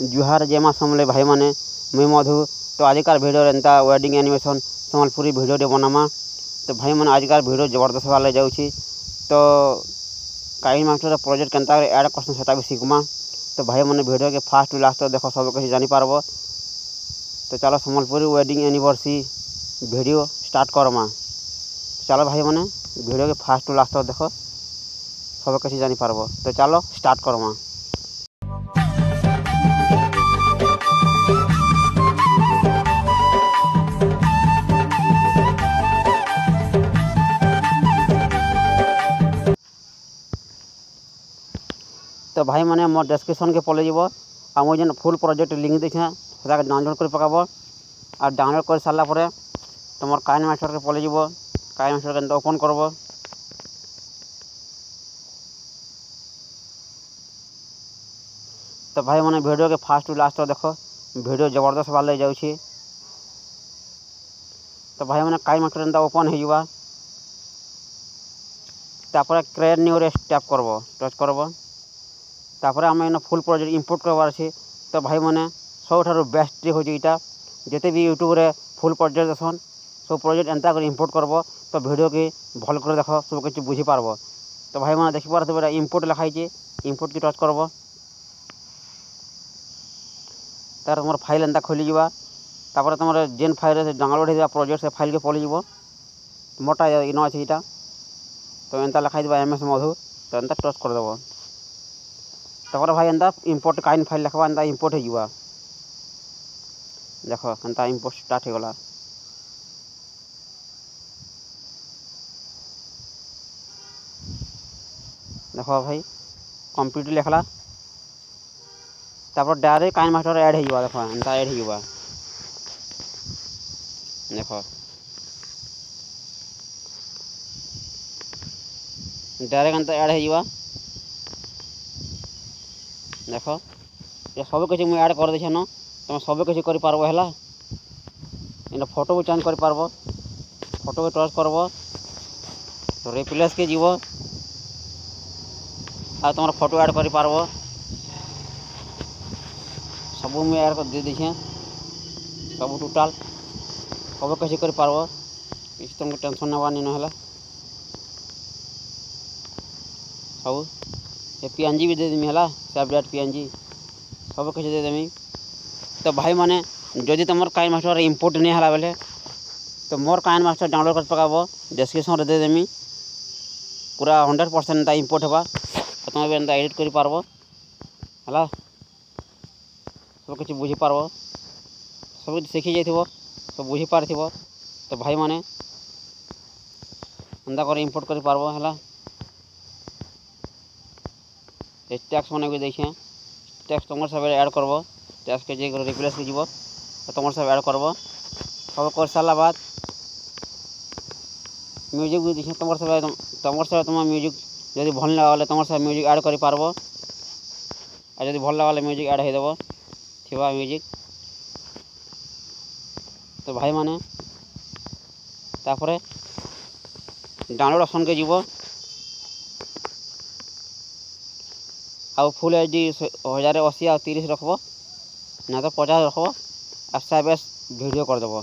जुहार जय मां समले भाई माने मुई मधु। तो आजकार वीडियो एंता वेडिंग एनिमेशन संबलपुरी वीडियो बनामा। तो भाई मैंने आजकार वीडियो जबरदस्त वाले जाऊँगी। तो काइन मास्टर प्रोजेक्ट केनता ऐड करसन सेटा भी शिखमा। तो भाई मैंने वीडियो के फास्ट टू लास्ट देख सब किसी जानी पारबो। तो चलो Sambalpuri wedding anniversary video start Karma. चलो भाई मैंने वीडियो के फास्ट टू लास्ट देख सब किसी जानी पारबो। तो चलो स्टार्ट करमा। तो भाई मैंने मोर डिस्क्रिप्शन के पले जीव आ मुझे जेन फुल प्रोजेक्ट लिंक देखे सेटा डाउनलोड कर पकाब। और डाउनलोड कर सारा पर तुम काइन मास्टर के पले जीव। काइन मास्टर के ओपन करब। तो भाई मैंने वीडियो के फास्ट टू लास्ट देख वीडियो जबरदस्त वाले जाऊँगी। तो भाई मैंने काइन मास्टर ओपन हो तापर क्रिएट न्यू रे टैप करब टच करब। तापर आम इन फुल प्रोजेक्ट इंपोर्ट करवार अच्छे। तो भाई मैंने सब बेस्ट हो जिते भी यूट्यूब रे फुल प्रोजेक्ट देसन सब प्रोजेक्ट एंता कर इंपोर्ट करब। तो वीडियो की भल कर देख सब किसी बुझी पारब। तो भाई मैंने देखी पारे इंपोर्ट लिखाई इंपोर्ट की टच करब। तार तुम फाइल एंता खोली जावा। तापर तुम जेन फाइल डाउनलोड हो प्रोजेक्ट से फाइल के पलि जीव। मोटा इन अच्छे यहाँ। तो एंता लिखाई MS मधु। तो एंता टच करदेव। तापर भाई एंता इंपोर्ट काइन फाइल लिखवा एंता इंपोर्ट हो जावा। देख एंता इंपोर्ट स्टार्ट हो गला। देख भाई कंप्लीट लिखला। तापर डायरेक्ट काइन मास्टर ऐड हो जावा। देख एंता ऐड हो जावा। देख डायरेक्ट एंता ऐड हो जावा। देख ये सब किसी मुझे ऐड कर देछे न। तुम सब किसी कर पारबो हैला। इन फोटो भी चेंज कर पारबो। फोटो के टच करब। तो रिप्लेस के जीव आ तुम फोटो ऐड कर पारबो। सब मुझे ऐड कर दे देछे सब टोटाल सब किसी कर पारबो। किसी तुमको टेंशन नवा नहीं है। सब ये PNG भी दे देमी है सेव डेट PNG सब किसी दे देमी। तो भाई मैंने जदि तुम काइन मास्टर इंपोर्ट नहीं है बेले तो मोर काइन मास्टर डाउनलोड कर पकाब। डिस्क्रिप्शन दे देमी पूरा 100% इंपोर्ट होगा। तो तुम भी एंता एडिट कर पारबो है सब किसी बुझी पारबो। सब किसी शिखी जाइथिबो सब बुझी पारथिबो। तो भाई मैंने एंता कर इंपोर्ट कर पारबो है। टैक्स मैंने भी देखे टैक्स तुम सब ऐड करब। टैक्स के जी रिप्लेस के जीव तो तुम सब ऐड करब। सब कर सारा बाद म्यूजिक भी देखे तुम सब तुम म्यूजिक जब भल लगा तुम सब म्यूजिक ऐड कर पारब। और जब भल लगा म्यूजिक ऐड होदेव थिबा म्यूजिक। तो भाई मैंने तापर डाउनलोड ऑप्शन के जीव आउ फुल HD 1080 आ 30 रखब ना तो 50 रखब। और सेव एज वीडियो करदेव।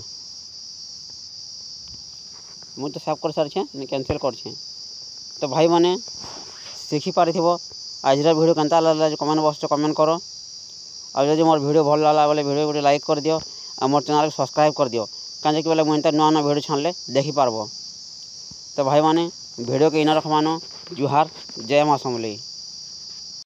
मुझे तो सेव कर सारी कैंसिल कर। तो भाई मैंने शिखी पारिथिबो आज वीडियो केनता लागला कमेंट बॉक्स कमेंट करो। और जब मोर वीडियो भल लगा बोले वीडियो को लाइक कर दियो और मोर चैनल को सब्सक्राइब कर दियो कहीं कि मुझे नुआ नुआ वीडियो छाड़ले देखी पारबो। तो भाई मैंने वीडियो के इना रखमानो जुहार जय मां समलेई।